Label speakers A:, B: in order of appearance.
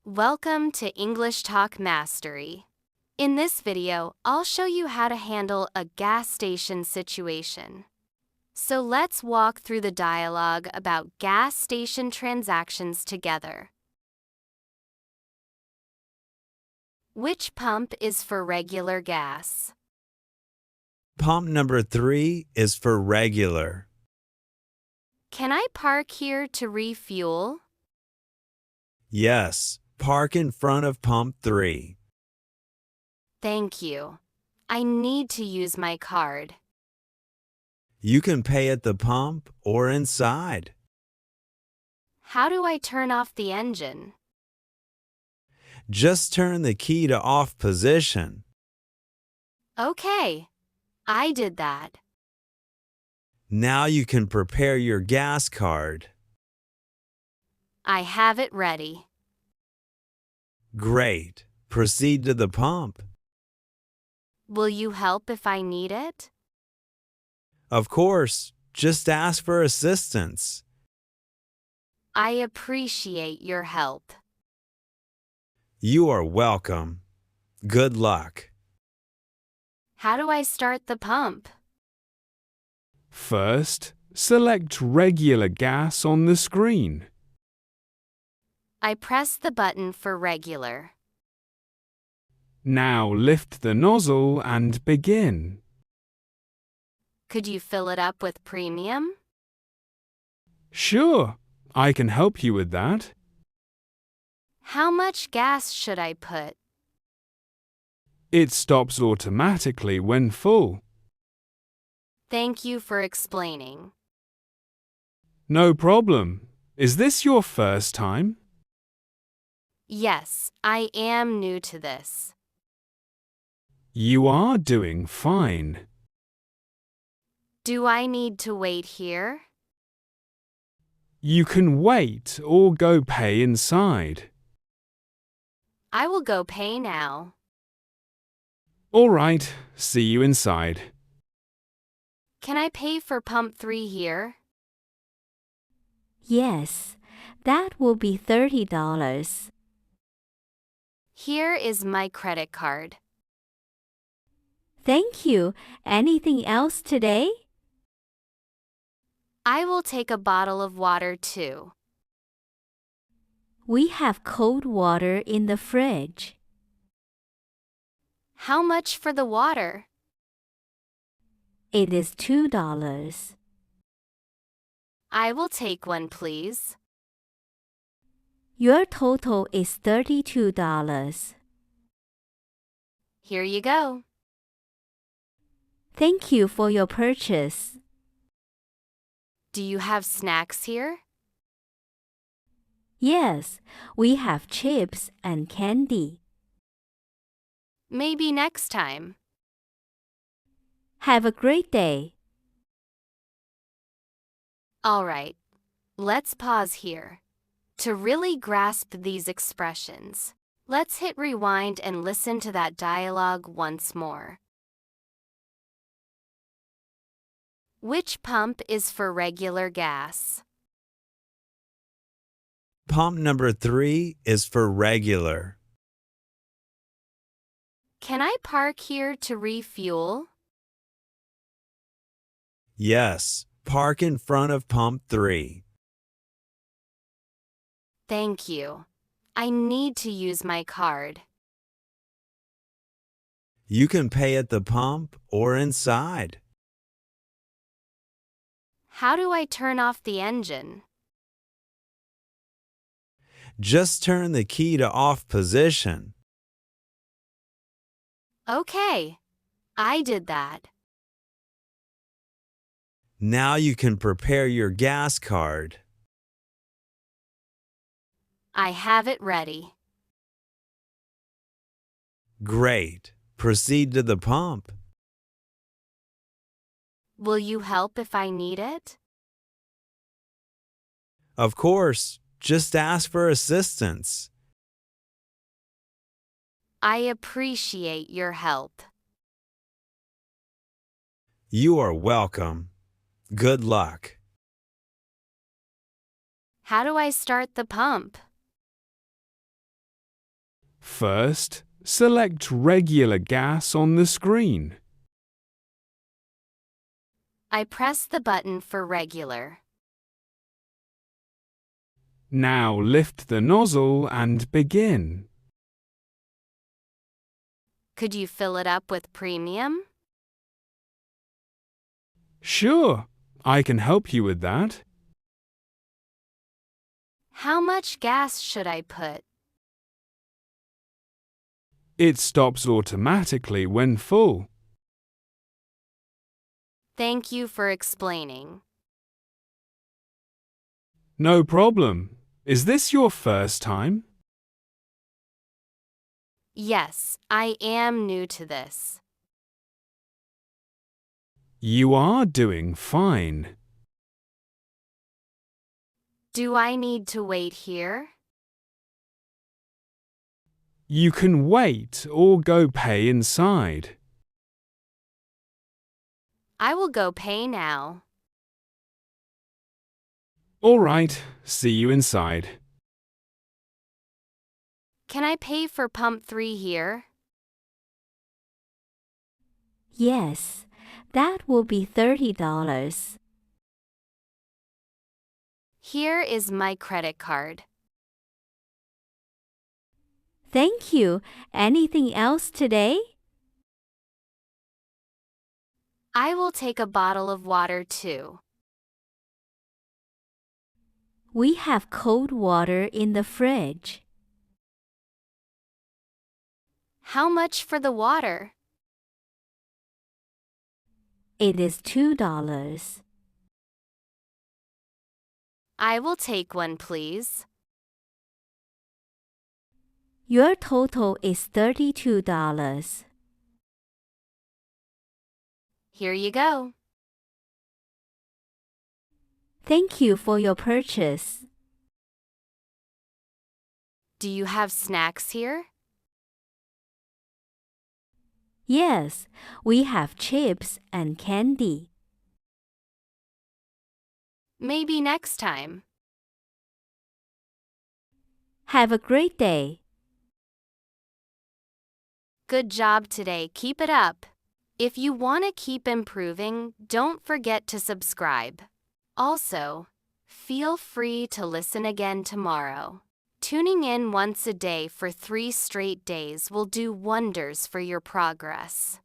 A: Welcome to English Talk Mastery. In this video, I'll show you how to handle a gas station situation. So let's walk through the dialogue about gas station transactions together. Which pump is for regular gas?
B: Pump number 3 is for regular.
A: Can I park here to refuel?
B: Yes, park in front of pump 3.
A: Thank you. I need to use my card.
B: You can pay at the pump or inside.
A: How do I turn off the engine?
B: Just turn the key to off position.
A: Okay, I did that.
B: Now you can prepare your gas card.
A: I have it ready.
B: Great. Proceed to the pump.
A: Will you help if I need it?
B: Of course, just ask for assistance.
A: I appreciate your help.
B: You are welcome. Good luck.
A: How do I start the pump?
C: First, select regular gas on the screen.
A: I press the button for regular.
C: Now lift the nozzle and begin.
A: Could you fill it up with premium?
C: Sure, I can help you with that.
A: How much gas should I put?
C: It stops automatically when full.
A: Thank you for explaining.
C: No problem. Is this your first time?
A: Yes, I am new to this.
C: You are doing fine.
A: Do I need to wait here?
C: You can wait or go pay inside.
A: I will go pay now.
C: All right, see you inside.
A: Can I pay for pump 3 here?
D: Yes, that will be $30.
A: Here is my credit card.
D: Thank you. Anything else today?
A: I will take a bottle of water too.
D: We have cold water in the fridge.
A: How much for the water?
D: It is $2.
A: I will take one, please.
D: Your total is $32.
A: Here you go.
D: Thank you for your purchase.
A: Do you have snacks here?
D: Yes, we have chips and candy.
A: Maybe next time.
D: Have a great day.
A: All right, let's pause here. To really grasp these expressions, let's hit rewind and listen to that dialogue once more. Which pump is for regular gas?
B: Pump number 3 is for regular.
A: Can I park here to refuel?
B: Yes, park in front of pump 3.
A: Thank you. I need to use my card.
B: You can pay at the pump or inside.
A: How do I turn off the engine?
B: Just turn the key to off position.
A: Okay, I did that.
B: Now you can prepare your gas card.
A: I have it ready.
B: Great. Proceed to the pump.
A: Will you help if I need it?
B: Of course, just ask for assistance.
A: I appreciate your help.
B: You are welcome. Good luck.
A: How do I start the pump?
C: First, select regular gas on the screen.
A: I press the button for regular.
C: Now lift the nozzle and begin.
A: Could you fill it up with premium?
C: Sure, I can help you with that.
A: How much gas should I put?
C: It stops automatically when full.
A: Thank you for explaining.
C: No problem. Is this your first time?
A: Yes, I am new to this.
C: You are doing fine.
A: Do I need to wait here?
C: You can wait or go pay inside.
A: I will go pay now.
C: All right, see you inside.
A: Can I pay for pump 3 here?
D: Yes, that will be $30.
A: Here is my credit card.
D: Thank you. Anything else today?
A: I will take a bottle of water too.
D: We have cold water in the fridge.
A: How much for the water?
D: It is $2.
A: I will take one, please.
D: Your total is $32.
A: Here you go.
D: Thank you for your purchase.
A: Do you have snacks here?
D: Yes, we have chips and candy.
A: Maybe next time.
D: Have a great day.
A: Good job today. Keep it up. If you want to keep improving, don't forget to subscribe. Also, feel free to listen again tomorrow. Tuning in once a day for 3 straight days will do wonders for your progress.